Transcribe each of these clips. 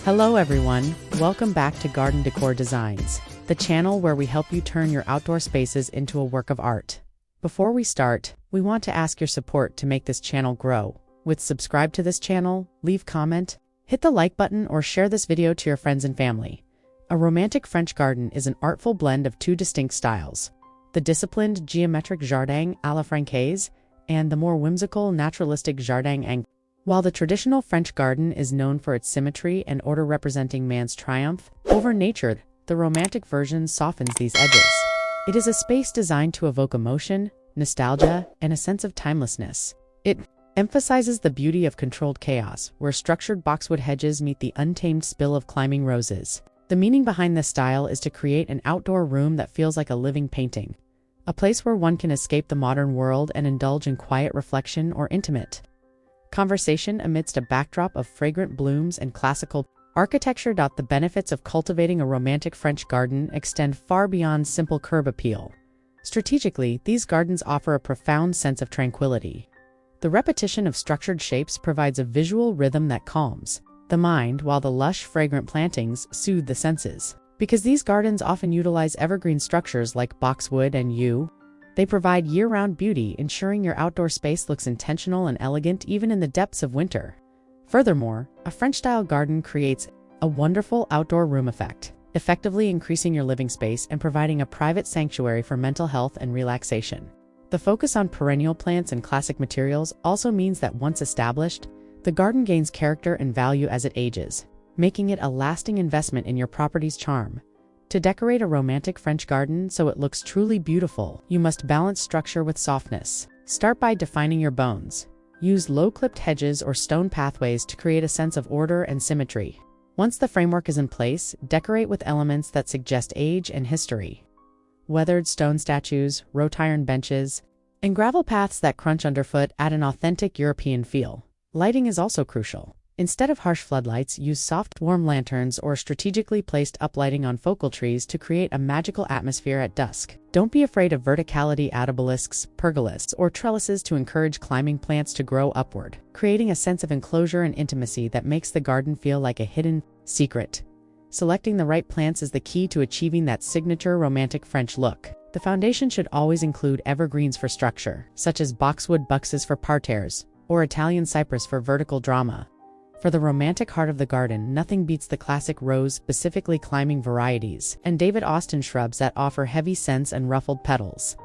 Hello everyone, welcome back to Garden Decor Designs, the channel where we help you turn your outdoor spaces into a work of art. Before we start, we want to ask your support to make this channel grow. Subscribe to this channel, leave comment, hit the like button or share this video to your friends and family. A romantic French garden is an artful blend of two distinct styles: the disciplined geometric jardin à la Francaise and the more whimsical naturalistic jardin anglais. While the traditional French garden is known for its symmetry and order representing man's triumph over nature, the romantic version softens these edges. It is a space designed to evoke emotion, nostalgia, and a sense of timelessness. It emphasizes the beauty of controlled chaos, where structured boxwood hedges meet the untamed spill of climbing roses. The meaning behind this style is to create an outdoor room that feels like a living painting, a place where one can escape the modern world and indulge in quiet reflection or intimate conversation amidst a backdrop of fragrant blooms and classical architecture. The benefits of cultivating a romantic French garden extend far beyond simple curb appeal. Strategically, these gardens offer a profound sense of tranquility. The repetition of structured shapes provides a visual rhythm that calms the mind, while the lush, fragrant plantings soothe the senses. Because these gardens often utilize evergreen structures like boxwood and yew, they provide year-round beauty, ensuring your outdoor space looks intentional and elegant even in the depths of winter. Furthermore, a French-style garden creates a wonderful outdoor room effect, effectively increasing your living space and providing a private sanctuary for mental health and relaxation. The focus on perennial plants and classic materials also means that once established, the garden gains character and value as it ages, making it a lasting investment in your property's charm. To decorate a romantic French garden so it looks truly beautiful, you must balance structure with softness. Start by defining your bones. Use low-clipped hedges or stone pathways to create a sense of order and symmetry. Once the framework is in place, decorate with elements that suggest age and history. Weathered stone statues, wrought iron benches, and gravel paths that crunch underfoot add an authentic European feel. Lighting is also crucial. Instead of harsh floodlights, use soft, warm lanterns or strategically placed uplighting on focal trees to create a magical atmosphere at dusk. Don't be afraid of verticality, add obelisks, pergolas, or trellises to encourage climbing plants to grow upward, creating a sense of enclosure and intimacy that makes the garden feel like a hidden secret. Selecting the right plants is the key to achieving that signature romantic French look. The foundation should always include evergreens for structure, such as boxwood buxus for parterres, or Italian cypress for vertical drama. For the romantic heart of the garden, nothing beats the classic rose, specifically climbing varieties, and David Austin shrubs that offer heavy scents and ruffled petals.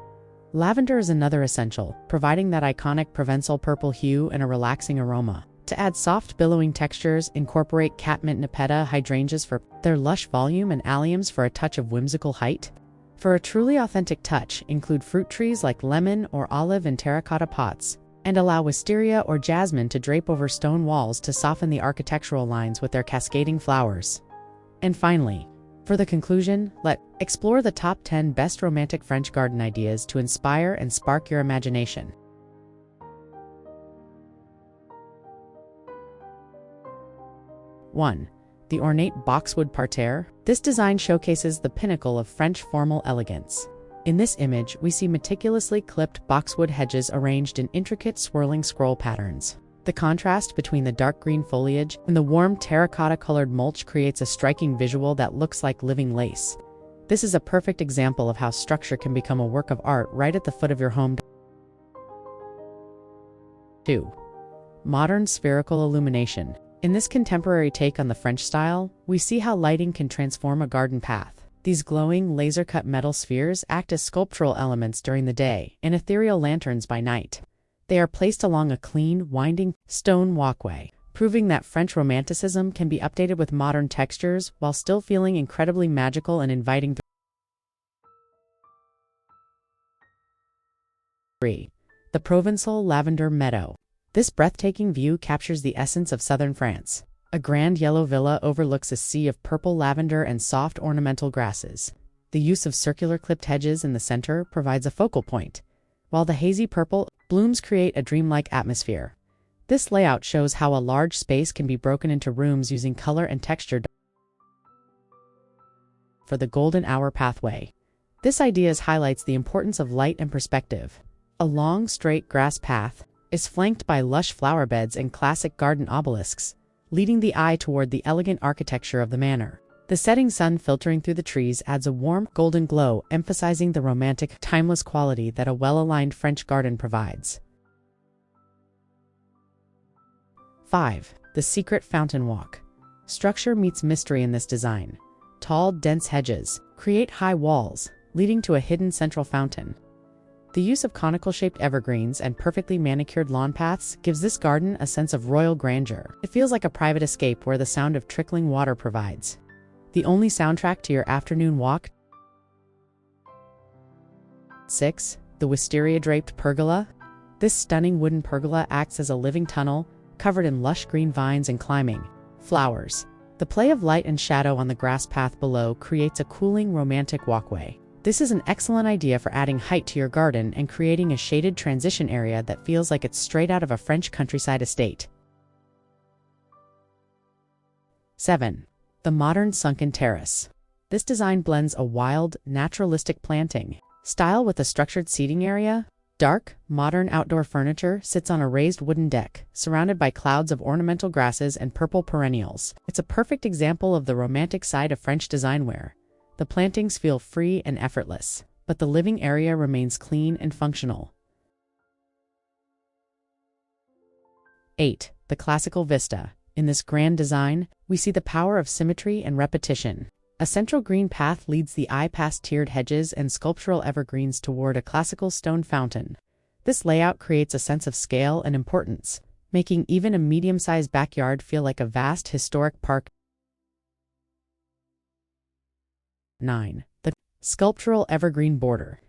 Lavender is another essential, providing that iconic provincial purple hue and a relaxing aroma. To add soft, billowing textures, incorporate catmint nepeta hydrangeas for their lush volume and alliums for a touch of whimsical height. For a truly authentic touch, include fruit trees like lemon or olive in terracotta pots, and allow wisteria or jasmine to drape over stone walls to soften the architectural lines with their cascading flowers. And finally, for the conclusion, let's explore the top 10 best romantic French garden ideas to inspire and spark your imagination. 1. The ornate boxwood parterre. This design showcases the pinnacle of French formal elegance. In this image, we see meticulously clipped boxwood hedges arranged in intricate swirling scroll patterns. The contrast between the dark green foliage and the warm terracotta-colored mulch creates a striking visual that looks like living lace. This is a perfect example of how structure can become a work of art right at the foot of your home. 2. Modern spherical illumination. In this contemporary take on the French style, we see how lighting can transform a garden path. These glowing, laser-cut metal spheres act as sculptural elements during the day and ethereal lanterns by night. They are placed along a clean, winding stone walkway, proving that French romanticism can be updated with modern textures while still feeling incredibly magical and inviting. 3. The provincial lavender meadow. This breathtaking view captures the essence of southern France. A grand yellow villa overlooks a sea of purple lavender and soft ornamental grasses. The use of circular clipped hedges in the center provides a focal point, while the hazy purple blooms create a dreamlike atmosphere. This layout shows how a large space can be broken into rooms using color and texture. For the golden hour pathway. This idea highlights the importance of light and perspective. A long, straight grass path is flanked by lush flower beds and classic garden obelisks, leading the eye toward the elegant architecture of the manor. The setting sun filtering through the trees adds a warm, golden glow, emphasizing the romantic, timeless quality that a well-aligned French garden provides. 5. The secret fountain walk. Structure meets mystery in this design. Tall, dense hedges create high walls, leading to a hidden central fountain. The use of conical-shaped evergreens and perfectly manicured lawn paths gives this garden a sense of royal grandeur. It feels like a private escape where the sound of trickling water provides the only soundtrack to your afternoon walk. 6. The wisteria-draped pergola. This stunning wooden pergola acts as a living tunnel, covered in lush green vines and climbing flowers. The play of light and shadow on the grass path below creates a cooling, romantic walkway. This is an excellent idea for adding height to your garden and creating a shaded transition area that feels like it's straight out of a French countryside estate. 7. The modern sunken terrace. This design blends a wild, naturalistic planting style with a structured seating area. Dark, modern outdoor furniture sits on a raised wooden deck, surrounded by clouds of ornamental grasses and purple perennials. It's a perfect example of the romantic side of French design where the plantings feel free and effortless, but the living area remains clean and functional. 8. The classical vista. In this grand design, we see the power of symmetry and repetition. A central green path leads the eye past tiered hedges and sculptural evergreens toward a classical stone fountain. This layout creates a sense of scale and importance, making even a medium-sized backyard feel like a vast historic park. 9. The sculptural evergreen border.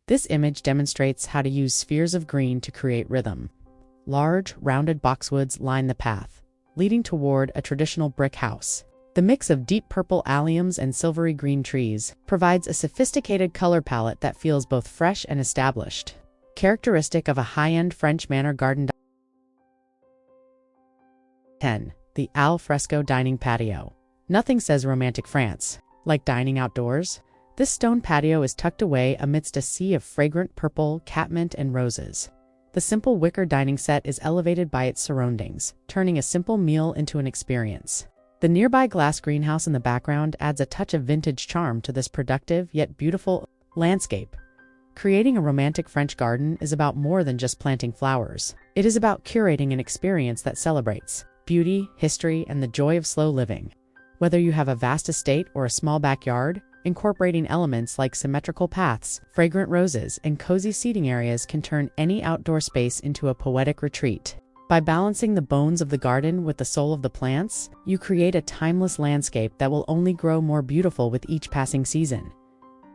This image demonstrates how to use spheres of green to create rhythm. Large, rounded boxwoods line the path, leading toward a traditional brick house. The mix of deep purple alliums and silvery green trees provides a sophisticated color palette that feels both fresh and established, characteristic of a high-end French manor garden. 10. The al fresco dining patio. Nothing says romantic France like dining outdoors. This stone patio is tucked away amidst a sea of fragrant purple, catmint, and roses. The simple wicker dining set is elevated by its surroundings, turning a simple meal into an experience. The nearby glass greenhouse in the background adds a touch of vintage charm to this productive yet beautiful landscape. Creating a romantic French garden is about more than just planting flowers. It is about curating an experience that celebrates beauty, history, and the joy of slow living. Whether you have a vast estate or a small backyard, incorporating elements like symmetrical paths, fragrant roses, and cozy seating areas can turn any outdoor space into a poetic retreat. By balancing the bones of the garden with the soul of the plants, you create a timeless landscape that will only grow more beautiful with each passing season.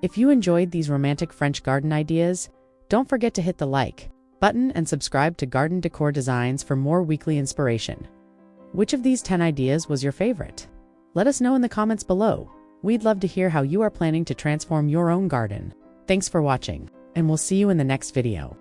If you enjoyed these romantic French garden ideas, don't forget to hit the like button and subscribe to Garden Decor Designs for more weekly inspiration. Which of these 10 ideas was your favorite? Let us know in the comments below. We'd love to hear how you are planning to transform your own garden. Thanks for watching, and we'll see you in the next video.